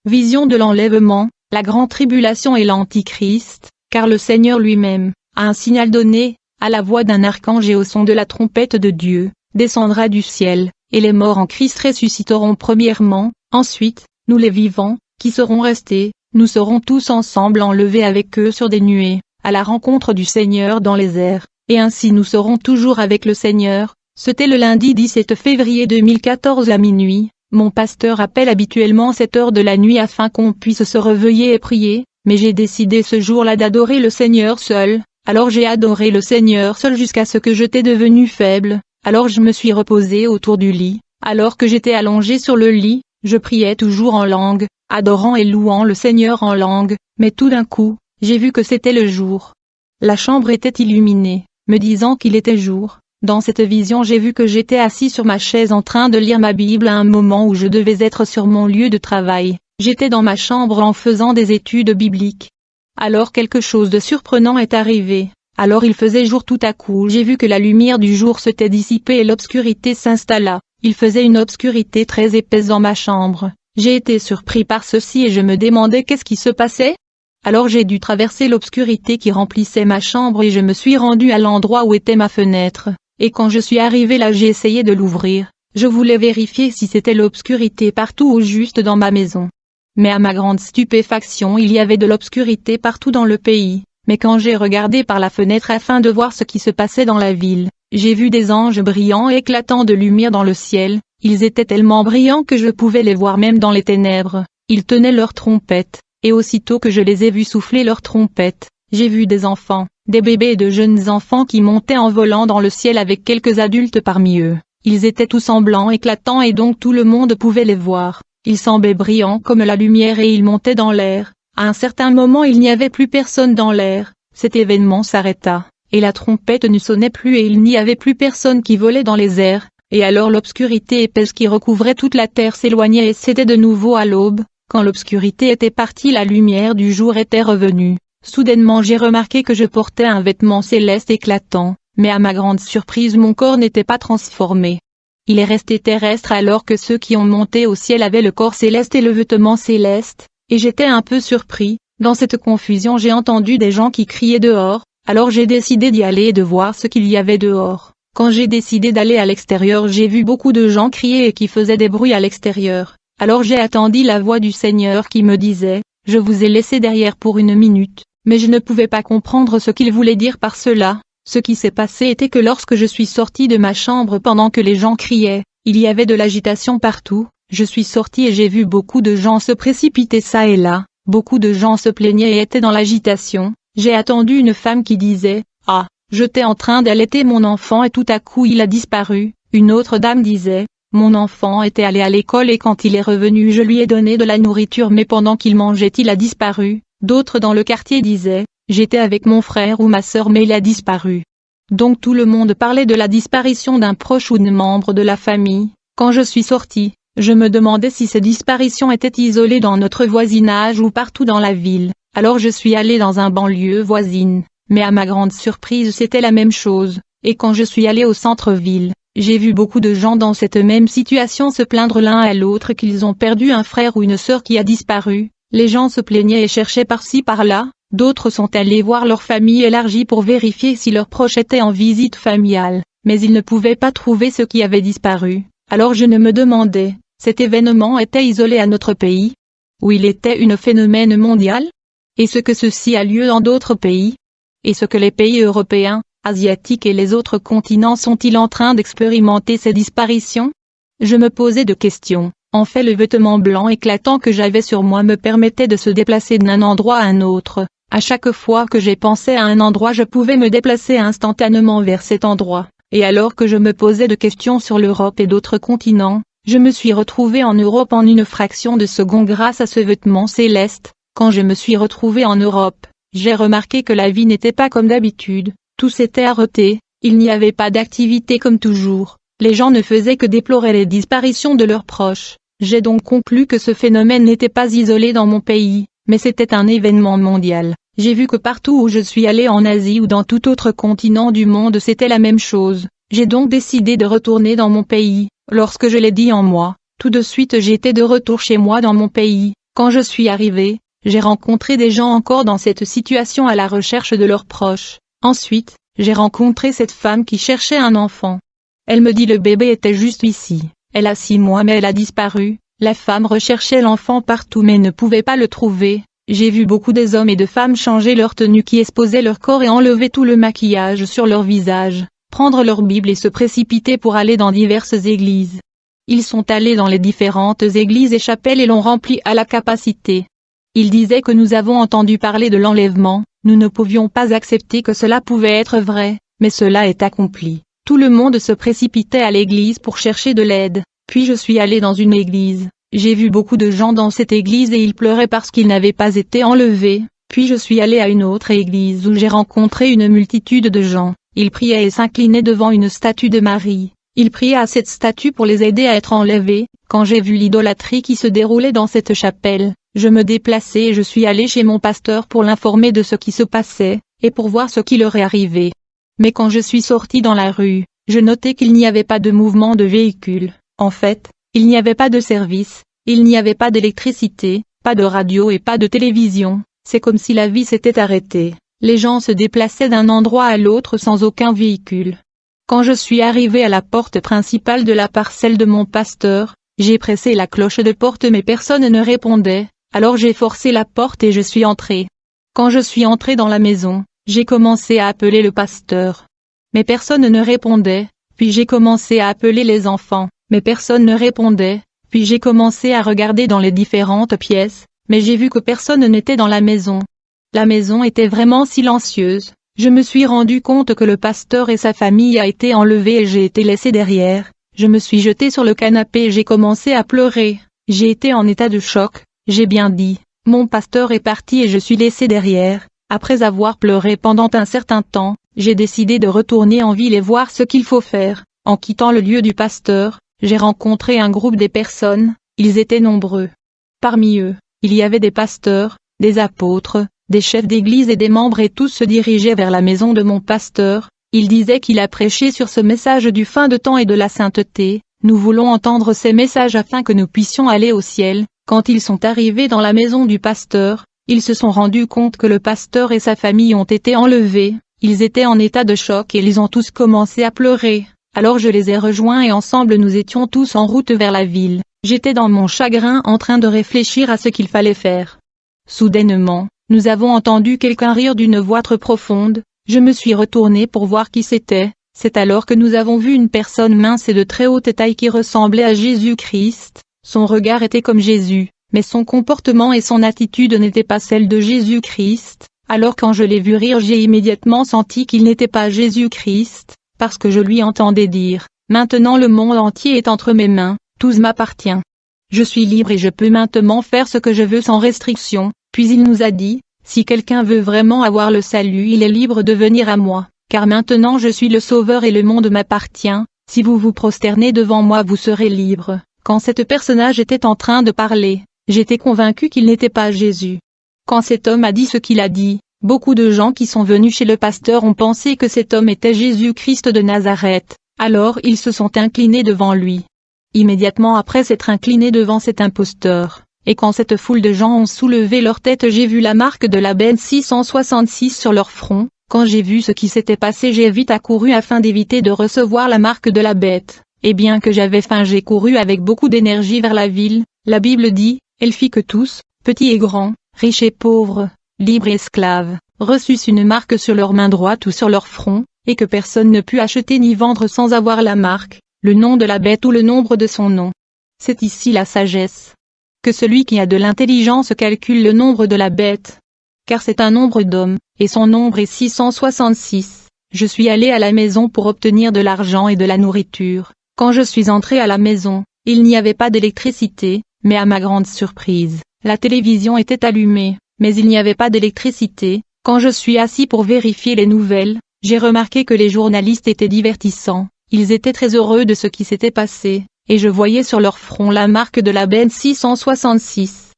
Vision de l'enlèvement, la grande tribulation et l'Antichrist, car le Seigneur lui-même, a un signal donné, à la voix d'un archange et au son de la trompette de Dieu, descendra du ciel, et les morts en Christ ressusciteront premièrement, ensuite, nous les vivants, qui serons restés, nous serons tous ensemble enlevés avec eux sur des nuées, à la rencontre du Seigneur dans les airs, et ainsi nous serons toujours avec le Seigneur. C'était le lundi 17 février 2014 à minuit. Mon pasteur appelle habituellement cette heure de la nuit afin qu'on puisse se réveiller et prier, mais j'ai décidé ce jour-là d'adorer le Seigneur seul, alors j'ai adoré le Seigneur seul jusqu'à ce que j'étais devenu faible, alors je me suis reposé autour du lit, alors que j'étais allongé sur le lit, je priais toujours en langue, adorant et louant le Seigneur en langue, mais tout d'un coup, j'ai vu que c'était le jour. La chambre était illuminée, me disant qu'il était jour. Dans cette vision j'ai vu que j'étais assis sur ma chaise en train de lire ma Bible à un moment où je devais être sur mon lieu de travail. J'étais dans ma chambre en faisant des études bibliques. Alors quelque chose de surprenant est arrivé. Alors il faisait jour tout à coup. J'ai vu que la lumière du jour s'était dissipée et l'obscurité s'installa. Il faisait une obscurité très épaisse dans ma chambre. J'ai été surpris par ceci et je me demandais qu'est-ce qui se passait. Alors j'ai dû traverser l'obscurité qui remplissait ma chambre et je me suis rendu à l'endroit où était ma fenêtre. Et quand je suis arrivé là j'ai essayé de l'ouvrir, je voulais vérifier si c'était l'obscurité partout ou juste dans ma maison. Mais à ma grande stupéfaction il y avait de l'obscurité partout dans le pays, mais quand j'ai regardé par la fenêtre afin de voir ce qui se passait dans la ville, j'ai vu des anges brillants et éclatants de lumière dans le ciel, ils étaient tellement brillants que je pouvais les voir même dans les ténèbres, ils tenaient leurs trompettes, et aussitôt que je les ai vus souffler leurs trompettes, j'ai vu des enfants, des bébés et de jeunes enfants qui montaient en volant dans le ciel avec quelques adultes parmi eux. Ils étaient tous en blanc éclatant et donc tout le monde pouvait les voir. Ils semblaient brillants comme la lumière et ils montaient dans l'air. À un certain moment il n'y avait plus personne dans l'air. Cet événement s'arrêta, et la trompette ne sonnait plus et il n'y avait plus personne qui volait dans les airs. Et alors l'obscurité épaisse qui recouvrait toute la terre s'éloignait et c'était de nouveau à l'aube. Quand l'obscurité était partie la lumière du jour était revenue. Soudainement j'ai remarqué que je portais un vêtement céleste éclatant, mais à ma grande surprise mon corps n'était pas transformé. Il est resté terrestre alors que ceux qui ont monté au ciel avaient le corps céleste et le vêtement céleste, et j'étais un peu surpris. Dans cette confusion j'ai entendu des gens qui criaient dehors, alors j'ai décidé d'y aller et de voir ce qu'il y avait dehors. Quand j'ai décidé d'aller à l'extérieur j'ai vu beaucoup de gens crier et qui faisaient des bruits à l'extérieur. Alors j'ai attendu la voix du Seigneur qui me disait, « Je vous ai laissé derrière pour une minute ». Mais je ne pouvais pas comprendre ce qu'il voulait dire par cela. Ce qui s'est passé était que lorsque je suis sorti de ma chambre pendant que les gens criaient, il y avait de l'agitation partout, je suis sorti et j'ai vu beaucoup de gens se précipiter ça et là, beaucoup de gens se plaignaient et étaient dans l'agitation. J'ai attendu une femme qui disait, « Ah, j'étais en train d'allaiter mon enfant et tout à coup il a disparu ». Une autre dame disait, « Mon enfant était allé à l'école et quand il est revenu je lui ai donné de la nourriture mais pendant qu'il mangeait il a disparu ». D'autres dans le quartier disaient, « J'étais avec mon frère ou ma sœur mais il a disparu ». Donc tout le monde parlait de la disparition d'un proche ou d'un membre de la famille. Quand je suis sorti, je me demandais si ces disparitions étaient isolées dans notre voisinage ou partout dans la ville. Alors je suis allé dans un banlieue voisine, mais à ma grande surprise c'était la même chose, et quand je suis allé au centre-ville, j'ai vu beaucoup de gens dans cette même situation se plaindre l'un à l'autre qu'ils ont perdu un frère ou une sœur qui a disparu. Les gens se plaignaient et cherchaient par-ci par-là, d'autres sont allés voir leur famille élargie pour vérifier si leurs proches étaient en visite familiale, mais ils ne pouvaient pas trouver ceux qui avaient disparu. Alors je me demandais, cet événement était isolé à notre pays? Ou il était un phénomène mondial? Est-ce que ceci a lieu dans d'autres pays? Est-ce que les pays européens, asiatiques et les autres continents sont-ils en train d'expérimenter ces disparitions? Je me posais de questions. En fait le vêtement blanc éclatant que j'avais sur moi me permettait de se déplacer d'un endroit à un autre. À chaque fois que j'ai pensé à un endroit je pouvais me déplacer instantanément vers cet endroit. Et alors que je me posais de questions sur l'Europe et d'autres continents, je me suis retrouvé en Europe en une fraction de seconde grâce à ce vêtement céleste. Quand je me suis retrouvé en Europe, j'ai remarqué que la vie n'était pas comme d'habitude, tout s'était arrêté, il n'y avait pas d'activité comme toujours, les gens ne faisaient que déplorer les disparitions de leurs proches. J'ai donc conclu que ce phénomène n'était pas isolé dans mon pays, mais c'était un événement mondial. J'ai vu que partout où je suis allé en Asie ou dans tout autre continent du monde c'était la même chose. J'ai donc décidé de retourner dans mon pays. Lorsque je l'ai dit en moi, tout de suite j'étais de retour chez moi dans mon pays. Quand je suis arrivé, j'ai rencontré des gens encore dans cette situation à la recherche de leurs proches. Ensuite, j'ai rencontré cette femme qui cherchait un enfant. Elle me dit le bébé était juste ici. Elle a 6 mois mais elle a disparu. La femme recherchait l'enfant partout mais ne pouvait pas le trouver. J'ai vu beaucoup des hommes et de femmes changer leur tenue qui exposait leur corps et enlever tout le maquillage sur leur visage, prendre leur Bible et se précipiter pour aller dans diverses églises. Ils sont allés dans les différentes églises et chapelles et l'ont rempli à la capacité. Ils disaient que nous avons entendu parler de l'enlèvement, nous ne pouvions pas accepter que cela pouvait être vrai, mais cela est accompli. Tout le monde se précipitait à l'église pour chercher de l'aide, puis je suis allé dans une église. J'ai vu beaucoup de gens dans cette église et ils pleuraient parce qu'ils n'avaient pas été enlevés, puis je suis allé à une autre église où j'ai rencontré une multitude de gens. Ils priaient et s'inclinaient devant une statue de Marie. Ils priaient à cette statue pour les aider à être enlevés. Quand j'ai vu l'idolâtrie qui se déroulait dans cette chapelle, je me déplaçais et je suis allé chez mon pasteur pour l'informer de ce qui se passait, et pour voir ce qui leur est arrivé. Mais quand je suis sorti dans la rue, je notais qu'il n'y avait pas de mouvement de véhicule. En fait, il n'y avait pas de service, il n'y avait pas d'électricité, pas de radio et pas de télévision. C'est comme si la vie s'était arrêtée. Les gens se déplaçaient d'un endroit à l'autre sans aucun véhicule. Quand je suis arrivé à la porte principale de la parcelle de mon pasteur, j'ai pressé la cloche de porte mais personne ne répondait, alors j'ai forcé la porte et je suis entré. Quand je suis entré dans la maison, j'ai commencé à appeler le pasteur. Mais personne ne répondait, puis j'ai commencé à appeler les enfants, mais personne ne répondait, puis j'ai commencé à regarder dans les différentes pièces, mais j'ai vu que personne n'était dans la maison. La maison était vraiment silencieuse. Je me suis rendu compte que le pasteur et sa famille a été enlevés et j'ai été laissé derrière. Je me suis jeté sur le canapé et j'ai commencé à pleurer. J'ai été en état de choc, j'ai bien dit. Mon pasteur est parti et je suis laissé derrière. Après avoir pleuré pendant un certain temps, j'ai décidé de retourner en ville et voir ce qu'il faut faire. En quittant le lieu du pasteur, j'ai rencontré un groupe de personnes, ils étaient nombreux. Parmi eux, il y avait des pasteurs, des apôtres, des chefs d'église et des membres et tous se dirigeaient vers la maison de mon pasteur. Il disait qu'il a prêché sur ce message du fin de temps et de la sainteté. Nous voulons entendre ces messages afin que nous puissions aller au ciel. Quand ils sont arrivés dans la maison du pasteur, ils se sont rendus compte que le pasteur et sa famille ont été enlevés. Ils étaient en état de choc et ils ont tous commencé à pleurer. Alors je les ai rejoints et ensemble nous étions tous en route vers la ville. J'étais dans mon chagrin en train de réfléchir à ce qu'il fallait faire. Soudainement, nous avons entendu quelqu'un rire d'une voix très profonde. Je me suis retourné pour voir qui c'était. C'est alors que nous avons vu une personne mince et de très haute taille qui ressemblait à Jésus-Christ. Son regard était comme Jésus, mais son comportement et son attitude n'étaient pas celles de Jésus-Christ. Alors quand je l'ai vu rire, j'ai immédiatement senti qu'il n'était pas Jésus-Christ, parce que je lui entendais dire, « Maintenant le monde entier est entre mes mains, tout m'appartient. Je suis libre et je peux maintenant faire ce que je veux sans restriction. » Puis il nous a dit, « Si quelqu'un veut vraiment avoir le salut, il est libre de venir à moi, car maintenant je suis le Sauveur et le monde m'appartient. Si vous vous prosternez devant moi vous serez libre. » Quand cet personnage était en train de parler, j'étais convaincu qu'il n'était pas Jésus. Quand cet homme a dit ce qu'il a dit, beaucoup de gens qui sont venus chez le pasteur ont pensé que cet homme était Jésus-Christ de Nazareth, alors ils se sont inclinés devant lui. Immédiatement après s'être inclinés devant cet imposteur, et quand cette foule de gens ont soulevé leur tête, j'ai vu la marque de la bête 666 sur leur front. Quand j'ai vu ce qui s'était passé, j'ai vite accouru afin d'éviter de recevoir la marque de la bête. Et bien que j'avais faim, j'ai couru avec beaucoup d'énergie vers la ville. La Bible dit, elle fit que tous, petits et grands, riches et pauvres, libres et esclaves, reçussent une marque sur leur main droite ou sur leur front, et que personne ne put acheter ni vendre sans avoir la marque, le nom de la bête ou le nombre de son nom. C'est ici la sagesse. Que celui qui a de l'intelligence calcule le nombre de la bête. Car c'est un nombre d'hommes, et son nombre est 666. Je suis allé à la maison pour obtenir de l'argent et de la nourriture. Quand je suis entré à la maison, il n'y avait pas d'électricité, mais à ma grande surprise, la télévision était allumée, mais il n'y avait pas d'électricité. Quand je suis assis pour vérifier les nouvelles, j'ai remarqué que les journalistes étaient divertissants. Ils étaient très heureux de ce qui s'était passé, et je voyais sur leur front la marque de la bête 666.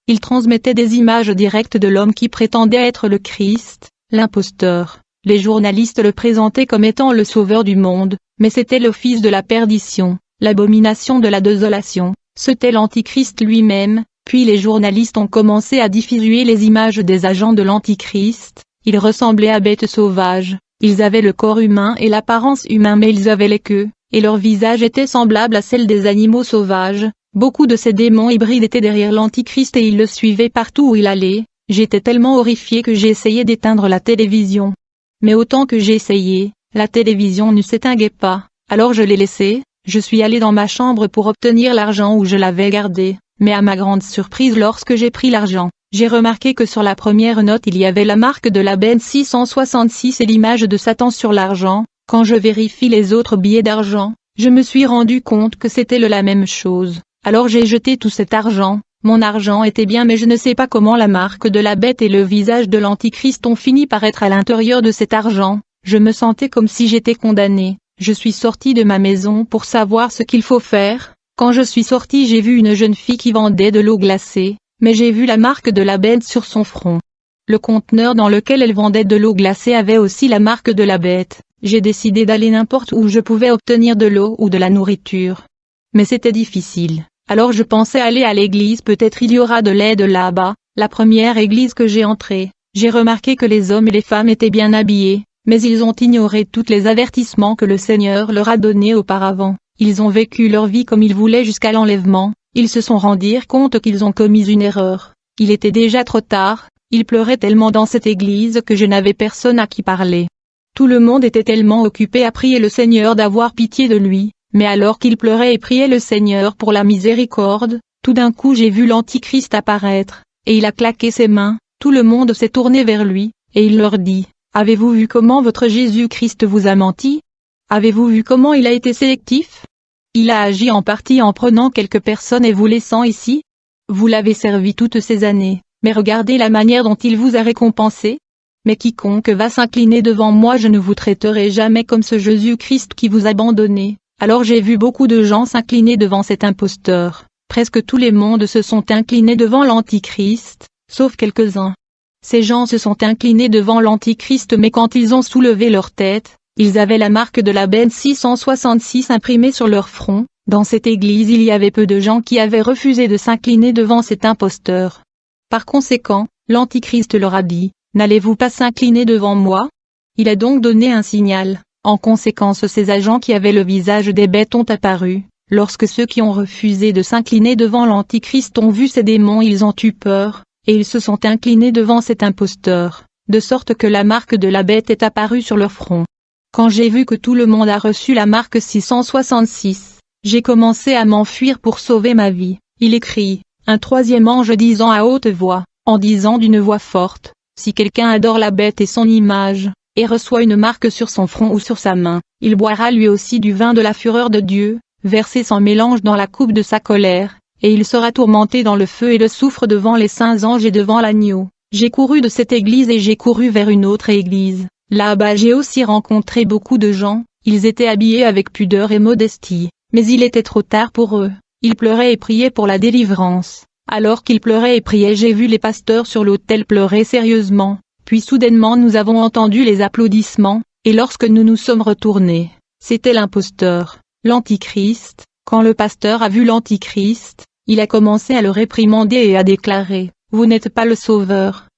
Ils transmettaient des images directes de l'homme qui prétendait être le Christ, l'imposteur. Les journalistes le présentaient comme étant le sauveur du monde, mais c'était le fils de la perdition, l'abomination de la désolation. C'était l'Antichrist lui-même. Puis les journalistes ont commencé à diffuser les images des agents de l'Antichrist. Ils ressemblaient à bêtes sauvages, ils avaient le corps humain et l'apparence humaine mais ils avaient les queues, et leur visage était semblable à celle des animaux sauvages. Beaucoup de ces démons hybrides étaient derrière l'Antichrist et ils le suivaient partout où il allait. J'étais tellement horrifié que j'ai essayé d'éteindre la télévision. Mais autant que j'ai essayé, la télévision ne s'éteiguait pas, alors je l'ai laissée. Je suis allé dans ma chambre pour obtenir l'argent où je l'avais gardé, mais à ma grande surprise lorsque j'ai pris l'argent, j'ai remarqué que sur la première note il y avait la marque de la bête 666 et l'image de Satan sur l'argent. Quand je vérifie les autres billets d'argent, je me suis rendu compte que c'était la même chose. Alors j'ai jeté tout cet argent. Mon argent était bien mais je ne sais pas comment la marque de la bête et le visage de l'Antichrist ont fini par être à l'intérieur de cet argent. Je me sentais comme si j'étais condamné. Je suis sorti de ma maison pour savoir ce qu'il faut faire. Quand je suis sorti j'ai vu une jeune fille qui vendait de l'eau glacée, mais j'ai vu la marque de la bête sur son front. Le conteneur dans lequel elle vendait de l'eau glacée avait aussi la marque de la bête. J'ai décidé d'aller n'importe où je pouvais obtenir de l'eau ou de la nourriture. Mais c'était difficile. Alors je pensais aller à l'église, peut-être il y aura de l'aide là-bas. La première église que j'ai entrée, j'ai remarqué que les hommes et les femmes étaient bien habillés, mais ils ont ignoré tous les avertissements que le Seigneur leur a donnés auparavant. Ils ont vécu leur vie comme ils voulaient jusqu'à l'enlèvement. Ils se sont rendus compte qu'ils ont commis une erreur. Il était déjà trop tard. Ils pleuraient tellement dans cette église que je n'avais personne à qui parler. Tout le monde était tellement occupé à prier le Seigneur d'avoir pitié de lui. Mais alors qu'il pleurait et priait le Seigneur pour la miséricorde, tout d'un coup j'ai vu l'Antichrist apparaître, et il a claqué ses mains, tout le monde s'est tourné vers lui, et il leur dit, « Avez-vous vu comment votre Jésus-Christ vous a menti? Avez-vous vu comment il a été sélectif? Il a agi en partie en prenant quelques personnes et vous laissant ici? Vous l'avez servi toutes ces années, mais regardez la manière dont il vous a récompensé. Mais quiconque va s'incliner devant moi je ne vous traiterai jamais comme ce Jésus-Christ qui vous a abandonné. » Alors j'ai vu beaucoup de gens s'incliner devant cet imposteur. Presque tous les mondes se sont inclinés devant l'Antichrist, sauf quelques-uns. Ces gens se sont inclinés devant l'Antichrist mais quand ils ont soulevé leur tête, ils avaient la marque de la bête 666 imprimée sur leur front. Dans cette église il y avait peu de gens qui avaient refusé de s'incliner devant cet imposteur. Par conséquent, l'Antichrist leur a dit, « N'allez-vous pas s'incliner devant moi ?» Il a donc donné un signal. En conséquence ces agents qui avaient le visage des bêtes ont apparu. Lorsque ceux qui ont refusé de s'incliner devant l'Antichrist ont vu ces démons ils ont eu peur, et ils se sont inclinés devant cet imposteur, de sorte que la marque de la bête est apparue sur leur front. Quand j'ai vu que tout le monde a reçu la marque 666, j'ai commencé à m'enfuir pour sauver ma vie. Il écrit, un troisième ange disant à haute voix, en disant d'une voix forte, si quelqu'un adore la bête et son image, et reçoit une marque sur son front ou sur sa main, il boira lui aussi du vin de la fureur de Dieu, versé sans mélange dans la coupe de sa colère, et il sera tourmenté dans le feu et le soufre devant les saints anges et devant l'agneau. J'ai couru de cette église et j'ai couru vers une autre église. Là-bas j'ai aussi rencontré beaucoup de gens, ils étaient habillés avec pudeur et modestie, mais il était trop tard pour eux. Ils pleuraient et priaient pour la délivrance. Alors qu'ils pleuraient et priaient j'ai vu les pasteurs sur l'autel pleurer sérieusement. Puis soudainement nous avons entendu les applaudissements, et lorsque nous nous sommes retournés, c'était l'imposteur, l'Antichrist. Quand le pasteur a vu l'Antichrist, il a commencé à le réprimander et à déclarer, « Vous n'êtes pas le Sauveur.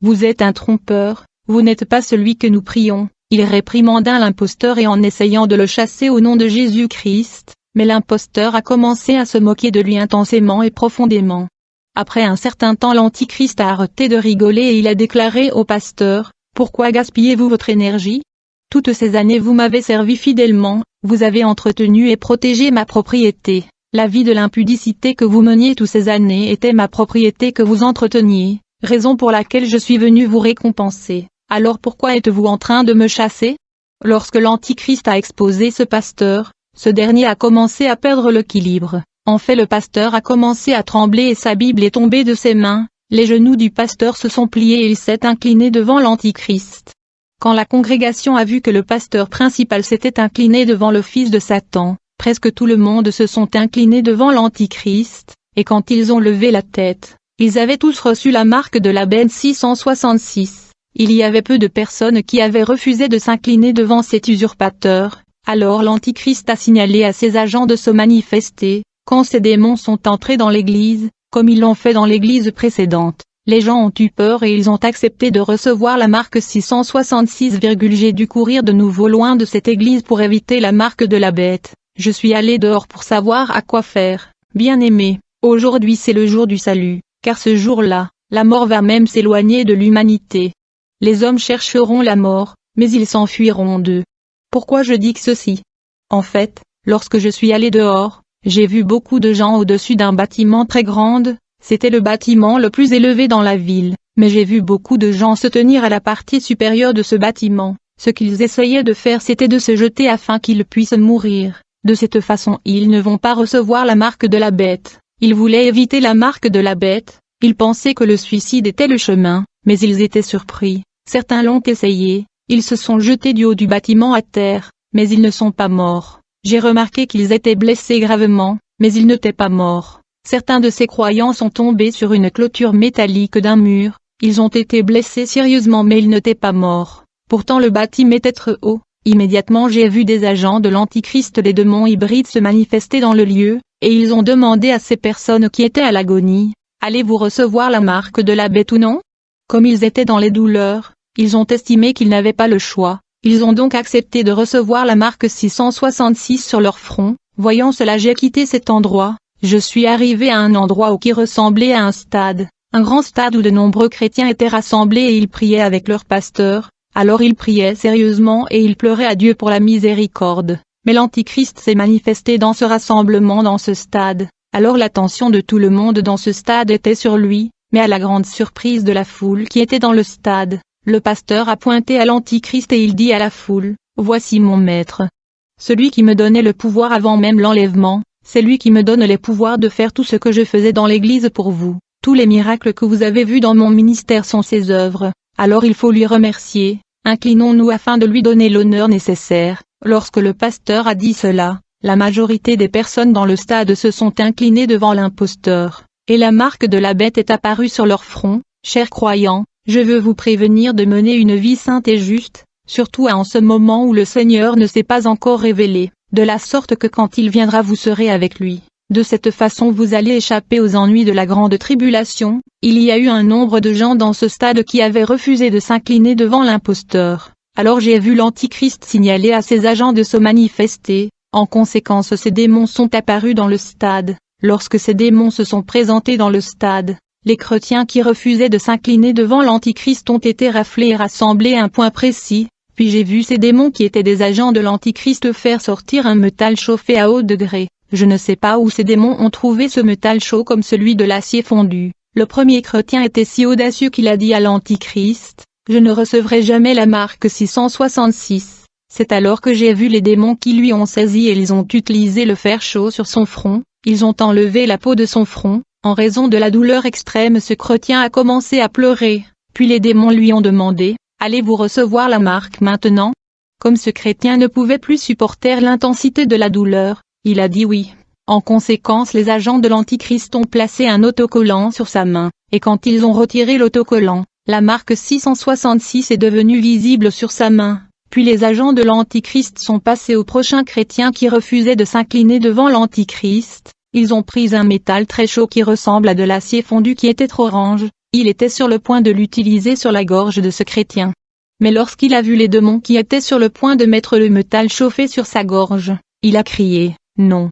Vous êtes un trompeur, vous n'êtes pas celui que nous prions. » Il réprimanda l'imposteur et en essayant de le chasser au nom de Jésus-Christ, mais l'imposteur a commencé à se moquer de lui intensément et profondément. Après un certain temps l'Antichrist a arrêté de rigoler et il a déclaré au pasteur, « Pourquoi gaspillez-vous votre énergie? Toutes ces années vous m'avez servi fidèlement, vous avez entretenu et protégé ma propriété. La vie de l'impudicité que vous meniez toutes ces années était ma propriété que vous entreteniez, raison pour laquelle je suis venu vous récompenser. Alors pourquoi êtes-vous en train de me chasser ?» Lorsque l'Antichrist a exposé ce pasteur, ce dernier a commencé à perdre l'équilibre. En fait le pasteur a commencé à trembler et sa Bible est tombée de ses mains, les genoux du pasteur se sont pliés et il s'est incliné devant l'Antichrist. Quand la congrégation a vu que le pasteur principal s'était incliné devant le fils de Satan, presque tout le monde se sont inclinés devant l'Antichrist, et quand ils ont levé la tête, ils avaient tous reçu la marque de la bête 666. Il y avait peu de personnes qui avaient refusé de s'incliner devant cet usurpateur. Alors l'Antichrist a signalé à ses agents de se manifester. Quand ces démons sont entrés dans l'église, comme ils l'ont fait dans l'église précédente. Les gens ont eu peur et ils ont accepté de recevoir la marque 666. J'ai dû courir de nouveau loin de cette église pour éviter la marque de la bête. Je suis allé dehors pour savoir à quoi faire. Bien-aimé, aujourd'hui c'est le jour du salut, car ce jour-là, la mort va même s'éloigner de l'humanité. Les hommes chercheront la mort, mais ils s'enfuiront d'eux. Pourquoi je dis que ceci? En fait, lorsque je suis allé dehors, j'ai vu beaucoup de gens au-dessus d'un bâtiment très grand. C'était le bâtiment le plus élevé dans la ville, mais j'ai vu beaucoup de gens se tenir à la partie supérieure de ce bâtiment. Ce qu'ils essayaient de faire c'était de se jeter afin qu'ils puissent mourir. De cette façon ils ne vont pas recevoir la marque de la bête. Ils voulaient éviter la marque de la bête, ils pensaient que le suicide était le chemin, mais ils étaient surpris. Certains l'ont essayé, ils se sont jetés du haut du bâtiment à terre, mais ils ne sont pas morts. J'ai remarqué qu'ils étaient blessés gravement, mais ils n'étaient pas morts. Certains de ces croyants sont tombés sur une clôture métallique d'un mur, ils ont été blessés sérieusement mais ils n'étaient pas morts. Pourtant le bâtiment était très haut. Immédiatement j'ai vu des agents de l'Antichrist, les démons hybrides se manifester dans le lieu, et ils ont demandé à ces personnes qui étaient à l'agonie, allez-vous recevoir la marque de la bête ou non? Comme ils étaient dans les douleurs, ils ont estimé qu'ils n'avaient pas le choix, ils ont donc accepté de recevoir la marque 666 sur leur front. Voyant cela j'ai quitté cet endroit, je suis arrivé à un endroit qui ressemblait à un grand stade où de nombreux chrétiens étaient rassemblés et ils priaient avec leur pasteur. Alors ils priaient sérieusement et ils pleuraient à Dieu pour la miséricorde. Mais l'Antichrist s'est manifesté dans ce rassemblement dans ce stade. Alors l'attention de tout le monde dans ce stade était sur lui, mais à la grande surprise de la foule qui était dans le stade, le pasteur a pointé à l'Antichrist et il dit à la foule, « Voici mon maître. Celui qui me donnait le pouvoir avant même l'enlèvement, c'est lui qui me donne les pouvoirs de faire tout ce que je faisais dans l'église pour vous. Tous les miracles que vous avez vus dans mon ministère sont ses œuvres. Alors il faut lui remercier, inclinons-nous afin de lui donner l'honneur nécessaire. » Lorsque le pasteur a dit cela, la majorité des personnes dans le stade se sont inclinées devant l'imposteur, et la marque de la bête est apparue sur leur front. Chers croyants, je veux vous prévenir de mener une vie sainte et juste, surtout en ce moment où le Seigneur ne s'est pas encore révélé, de la sorte que quand il viendra vous serez avec lui. De cette façon vous allez échapper aux ennuis de la grande tribulation. Il y a eu un nombre de gens dans ce stade qui avaient refusé de s'incliner devant l'imposteur. Alors j'ai vu l'Antichrist signaler à ses agents de se manifester. En conséquence ces démons sont apparus dans le stade. Lorsque ces démons se sont présentés dans le stade, les chrétiens qui refusaient de s'incliner devant l'Antichrist ont été raflés et rassemblés à un point précis. Puis j'ai vu ces démons qui étaient des agents de l'Antichrist faire sortir un métal chauffé à haut degré. Je ne sais pas où ces démons ont trouvé ce métal chaud comme celui de l'acier fondu. Le premier chrétien était si audacieux qu'il a dit à l'Antichrist, « Je ne recevrai jamais la marque 666. » C'est alors que j'ai vu les démons qui lui ont saisi et ils ont utilisé le fer chaud sur son front, ils ont enlevé la peau de son front. En raison de la douleur extrême ce chrétien a commencé à pleurer, puis les démons lui ont demandé, « Allez-vous recevoir la marque maintenant ?» Comme ce chrétien ne pouvait plus supporter l'intensité de la douleur, il a dit oui. En conséquence les agents de l'Antichrist ont placé un autocollant sur sa main, et quand ils ont retiré l'autocollant, la marque 666 est devenue visible sur sa main. Puis les agents de l'Antichrist sont passés au prochain chrétien qui refusait de s'incliner devant l'Antichrist. Ils ont pris un métal très chaud qui ressemble à de l'acier fondu qui était orange, il était sur le point de l'utiliser sur la gorge de ce chrétien. Mais lorsqu'il a vu les démons qui étaient sur le point de mettre le métal chauffé sur sa gorge, il a crié, « Non.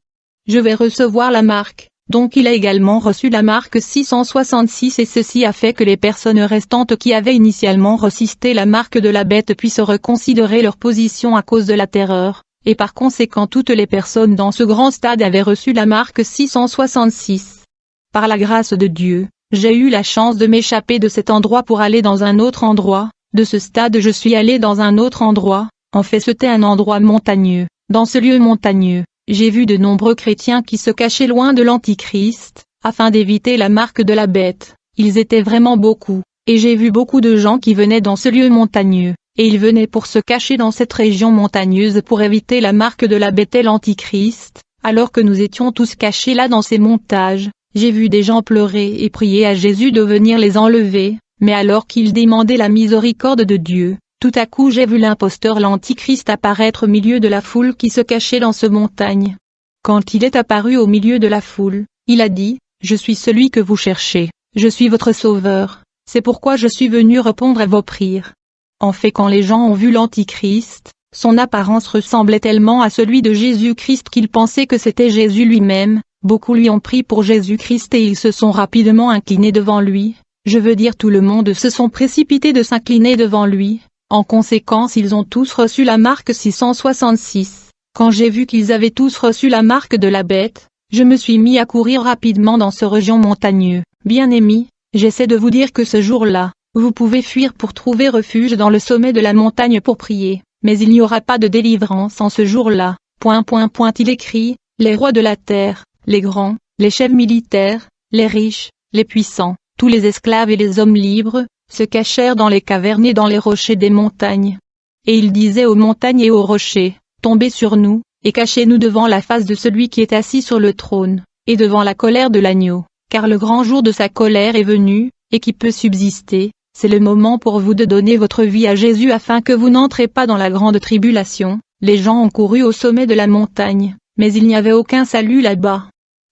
Je vais recevoir la marque. » Donc il a également reçu la marque 666 et ceci a fait que les personnes restantes qui avaient initialement résisté la marque de la bête puissent reconsidérer leur position à cause de la terreur, et par conséquent toutes les personnes dans ce grand stade avaient reçu la marque 666. Par la grâce de Dieu, j'ai eu la chance de m'échapper de cet endroit pour aller dans un autre endroit. De ce stade je suis allé dans un autre endroit, en fait c'était un endroit montagneux. Dans ce lieu montagneux, j'ai vu de nombreux chrétiens qui se cachaient loin de l'Antichrist, afin d'éviter la marque de la bête. Ils étaient vraiment beaucoup, et j'ai vu beaucoup de gens qui venaient dans ce lieu montagneux, et ils venaient pour se cacher dans cette région montagneuse pour éviter la marque de la bête et l'Antichrist. Alors que nous étions tous cachés là dans ces montagnes, j'ai vu des gens pleurer et prier à Jésus de venir les enlever, mais alors qu'ils demandaient la miséricorde de Dieu, tout à coup j'ai vu l'imposteur l'Antichrist apparaître au milieu de la foule qui se cachait dans ce montagne. Quand il est apparu au milieu de la foule, il a dit, je suis celui que vous cherchez, je suis votre sauveur, c'est pourquoi je suis venu répondre à vos prières. » En fait, quand les gens ont vu l'Antichrist, son apparence ressemblait tellement à celui de Jésus-Christ qu'ils pensaient que c'était Jésus lui-même. Beaucoup lui ont pris pour Jésus-Christ et ils se sont rapidement inclinés devant lui. Je veux dire, tout le monde se sont précipités de s'incliner devant lui. En conséquence, ils ont tous reçu la marque 666. Quand j'ai vu qu'ils avaient tous reçu la marque de la bête, je me suis mis à courir rapidement dans ce région montagneux. Bien-aimés, j'essaie de vous dire que ce jour-là, vous pouvez fuir pour trouver refuge dans le sommet de la montagne pour prier, mais il n'y aura pas de délivrance en ce jour-là. Il écrit, les rois de la terre, les grands, les chefs militaires, les riches, les puissants, tous les esclaves et les hommes libres, se cachèrent dans les cavernes et dans les rochers des montagnes. Et il disait aux montagnes et aux rochers, tombez sur nous, et cachez-nous devant la face de celui qui est assis sur le trône, et devant la colère de l'agneau, car le grand jour de sa colère est venu, et qui peut subsister. C'est le moment pour vous de donner votre vie à Jésus afin que vous n'entrez pas dans la grande tribulation. Les gens ont couru au sommet de la montagne, mais il n'y avait aucun salut là-bas.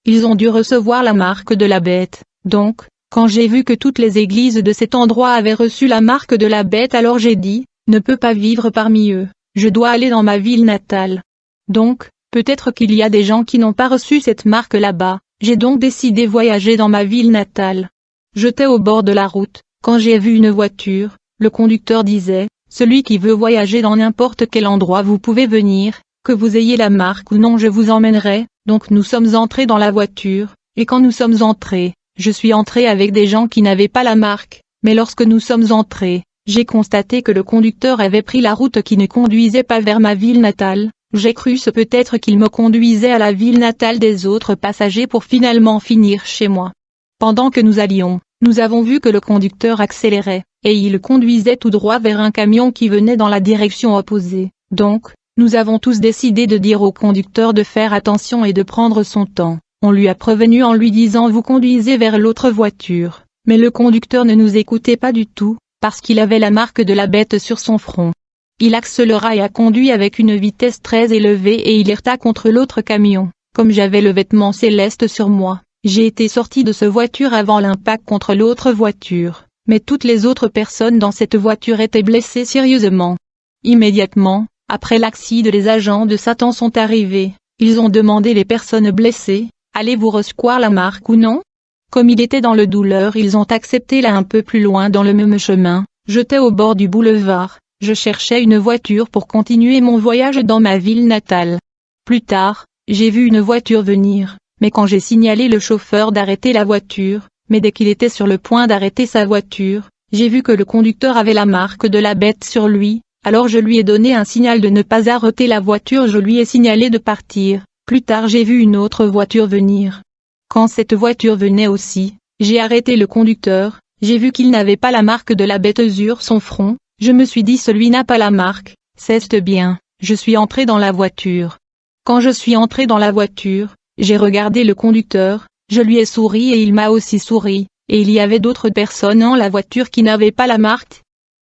Ils ont dû recevoir la marque de la bête. Donc, quand j'ai vu que toutes les églises de cet endroit avaient reçu la marque de la bête, alors j'ai dit, ne peux pas vivre parmi eux, je dois aller dans ma ville natale. Donc, peut-être qu'il y a des gens qui n'ont pas reçu cette marque là-bas, j'ai donc décidé de voyager dans ma ville natale. J'étais au bord de la route, quand j'ai vu une voiture, le conducteur disait, celui qui veut voyager dans n'importe quel endroit vous pouvez venir, que vous ayez la marque ou non je vous emmènerai. Donc nous sommes entrés dans la voiture, et quand nous sommes entrés, je suis entré avec des gens qui n'avaient pas la marque, mais lorsque nous sommes entrés, j'ai constaté que le conducteur avait pris la route qui ne conduisait pas vers ma ville natale. J'ai cru ce peut-être qu'il me conduisait à la ville natale des autres passagers pour finalement finir chez moi. Pendant que nous allions, nous avons vu que le conducteur accélérait, et il conduisait tout droit vers un camion qui venait dans la direction opposée. Donc, nous avons tous décidé de dire au conducteur de faire attention et de prendre son temps. On lui a prévenu en lui disant vous conduisez vers l'autre voiture, mais le conducteur ne nous écoutait pas du tout, parce qu'il avait la marque de la bête sur son front. Il accéléra et a conduit avec une vitesse très élevée et il heurta contre l'autre camion. Comme j'avais le vêtement céleste sur moi, j'ai été sorti de cette voiture avant l'impact contre l'autre voiture, mais toutes les autres personnes dans cette voiture étaient blessées sérieusement. Immédiatement, après l'accident, les agents de Satan sont arrivés, ils ont demandé les personnes blessées, allez-vous recevoir la marque ou non? Comme il était dans le douleur, ils ont accepté là un peu plus loin dans le même chemin. J'étais au bord du boulevard, je cherchais une voiture pour continuer mon voyage dans ma ville natale. Plus tard, j'ai vu une voiture venir, mais quand j'ai signalé le chauffeur d'arrêter la voiture, mais dès qu'il était sur le point d'arrêter sa voiture, j'ai vu que le conducteur avait la marque de la bête sur lui. Alors je lui ai donné un signal de ne pas arrêter la voiture, je lui ai signalé de partir. Plus tard j'ai vu une autre voiture venir. Quand cette voiture venait aussi, j'ai arrêté le conducteur, j'ai vu qu'il n'avait pas la marque de la bête sur son front, je me suis dit celui n'a pas la marque, c'est bien, je suis entré dans la voiture. Quand je suis entré dans la voiture, j'ai regardé le conducteur, je lui ai souri et il m'a aussi souri, et il y avait d'autres personnes dans la voiture qui n'avaient pas la marque.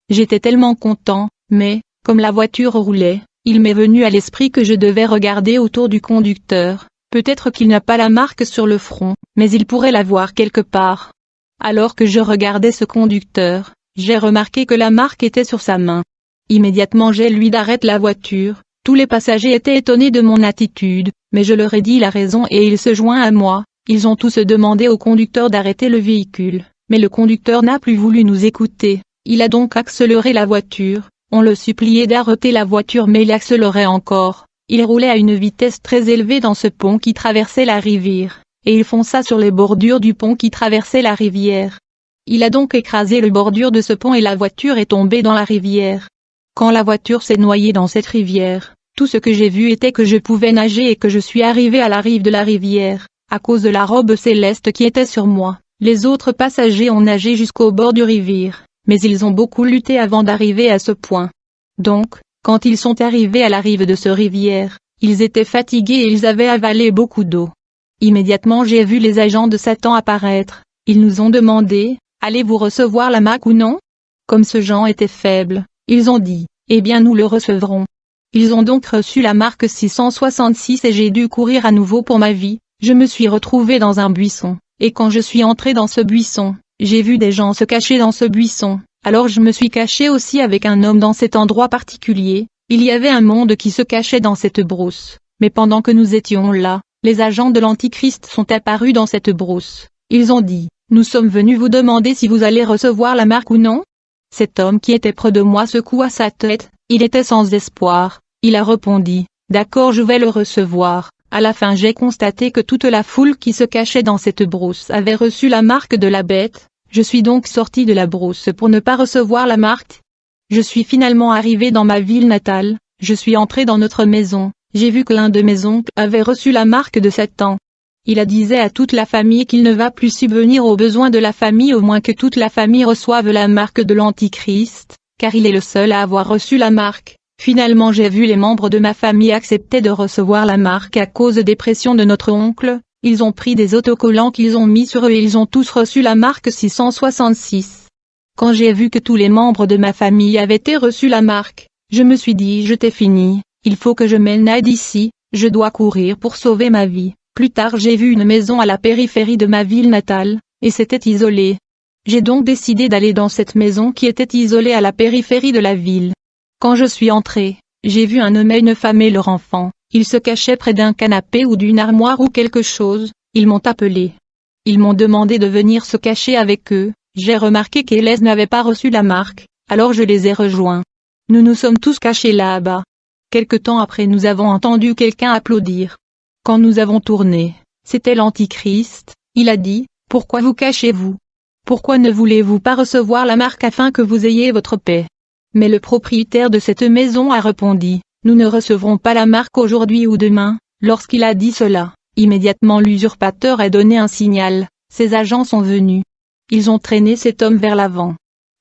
J'étais tellement content. Mais, comme la voiture roulait, il m'est venu à l'esprit que je devais regarder autour du conducteur, peut-être qu'il n'a pas la marque sur le front, mais il pourrait l'avoir quelque part. Alors que je regardais ce conducteur, j'ai remarqué que la marque était sur sa main. Immédiatement j'ai lui d'arrêter la voiture, tous les passagers étaient étonnés de mon attitude, mais je leur ai dit la raison et il se joint à moi, ils ont tous demandé au conducteur d'arrêter le véhicule, mais le conducteur n'a plus voulu nous écouter, il a donc accéléré la voiture. On le suppliait d'arrêter la voiture mais il accélérait encore. Il roulait à une vitesse très élevée dans ce pont qui traversait la rivière, et il fonça sur les bordures du pont qui traversait la rivière. Il a donc écrasé le bordure de ce pont et la voiture est tombée dans la rivière. Quand la voiture s'est noyée dans cette rivière, tout ce que j'ai vu était que je pouvais nager et que je suis arrivé à la rive de la rivière, à cause de la robe céleste qui était sur moi. Les autres passagers ont nagé jusqu'au bord du rivière. Mais ils ont beaucoup lutté avant d'arriver à ce point. Donc, quand ils sont arrivés à la rive de ce rivière, ils étaient fatigués et ils avaient avalé beaucoup d'eau. Immédiatement j'ai vu les agents de Satan apparaître, ils nous ont demandé, allez-vous recevoir la marque ou non? Comme ce gens était faible, ils ont dit, eh bien nous le recevrons. Ils ont donc reçu la marque 666 et j'ai dû courir à nouveau pour ma vie, je me suis retrouvé dans un buisson, Et quand je suis entré dans ce buisson, j'ai vu des gens se cacher dans ce buisson, alors je me suis caché aussi avec un homme dans cet endroit particulier. Il y avait un monde qui se cachait dans cette brousse, mais pendant que nous étions là, les agents de l'Antichrist sont apparus dans cette brousse. Ils ont dit, nous sommes venus vous demander si vous allez recevoir la marque ou non. Cet homme qui était près de moi secoua sa tête, il était sans espoir, il a répondu, d'accord je vais le recevoir. À la fin j'ai constaté que toute la foule qui se cachait dans cette brousse avait reçu la marque de la bête, je suis donc sorti de la brousse pour ne pas recevoir la marque. Je suis finalement arrivé dans ma ville natale, je suis entré dans notre maison, j'ai vu que l'un de mes oncles avait reçu la marque de Satan. Il a disait à toute la famille qu'il ne va plus subvenir aux besoins de la famille au moins que toute la famille reçoive la marque de l'Antichrist, car il est le seul à avoir reçu la marque. Finalement j'ai vu les membres de ma famille accepter de recevoir la marque à cause des pressions de notre oncle, ils ont pris des autocollants qu'ils ont mis sur eux et ils ont tous reçu la marque 666. Quand j'ai vu que tous les membres de ma famille avaient reçu la marque, je me suis dit je t'ai fini, il faut que je m'en d'ici, je dois courir pour sauver ma vie. Plus tard j'ai vu une maison à la périphérie de ma ville natale, et c'était isolé. J'ai donc décidé d'aller dans cette maison qui était isolée à la périphérie de la ville. Quand je suis entré, j'ai vu un homme et une femme et leur enfant, ils se cachaient près d'un canapé ou d'une armoire ou quelque chose, ils m'ont appelé. Ils m'ont demandé de venir se cacher avec eux, j'ai remarqué qu'Hélène n'avait pas reçu la marque, alors je les ai rejoints. Nous nous sommes tous cachés là-bas. Quelque temps après nous avons entendu quelqu'un applaudir. Quand nous avons tourné, c'était l'Antichrist, il a dit, pourquoi vous cachez-vous? Pourquoi ne voulez-vous pas recevoir la marque afin que vous ayez votre paix? Mais le propriétaire de cette maison a répondu, nous ne recevrons pas la marque aujourd'hui ou demain. Lorsqu'il a dit cela, immédiatement l'usurpateur a donné un signal, ses agents sont venus. Ils ont traîné cet homme vers l'avant.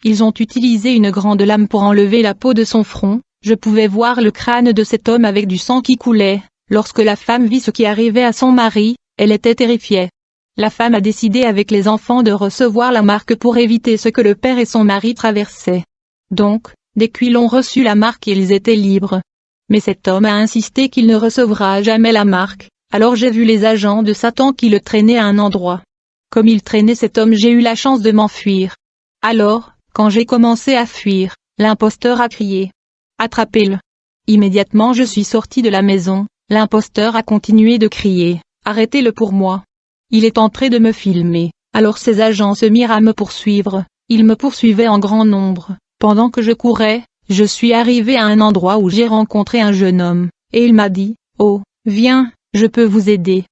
Ils ont utilisé une grande lame pour enlever la peau de son front, je pouvais voir le crâne de cet homme avec du sang qui coulait. Lorsque la femme vit ce qui arrivait à son mari, elle était terrifiée. La femme a décidé avec les enfants de recevoir la marque pour éviter ce que le père et son mari traversaient. Donc, dès qu'ils ont reçu la marque ils étaient libres. Mais cet homme a insisté qu'il ne recevra jamais la marque, alors j'ai vu les agents de Satan qui le traînaient à un endroit. Comme il traînait cet homme j'ai eu la chance de m'enfuir. Alors, quand j'ai commencé à fuir, l'imposteur a crié. Attrapez-le. Immédiatement je suis sorti de la maison, l'imposteur a continué de crier, arrêtez-le pour moi. Il est entré de me filmer, alors ses agents se mirent à me poursuivre, ils me poursuivaient en grand nombre. Pendant que je courais, je suis arrivé à un endroit où j'ai rencontré un jeune homme, et il m'a dit, oh, viens, je peux vous aider.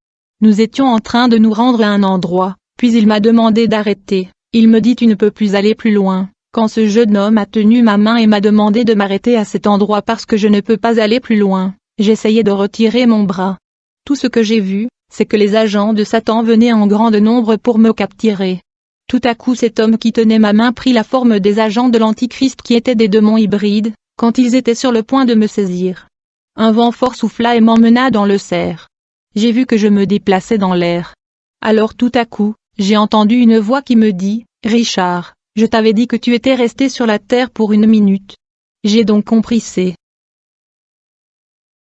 Nous étions en train de nous rendre à un endroit, puis il m'a demandé d'arrêter, il me dit tu ne peux plus aller plus loin. Quand ce jeune homme a tenu ma main et m'a demandé de m'arrêter à cet endroit parce que je ne peux pas aller plus loin, j'essayais de retirer mon bras. Tout ce que j'ai vu, c'est que les agents de Satan venaient en grand nombre pour me capturer. Tout à coup cet homme qui tenait ma main prit la forme des agents de l'Antichrist qui étaient des démons hybrides, quand ils étaient sur le point de me saisir. Un vent fort souffla et m'emmena dans le cerf. J'ai vu que je me déplaçais dans l'air. Alors tout à coup, j'ai entendu une voix qui me dit, « Richard, je t'avais dit que tu étais resté sur la terre pour 1 minute. » J'ai donc compris c'est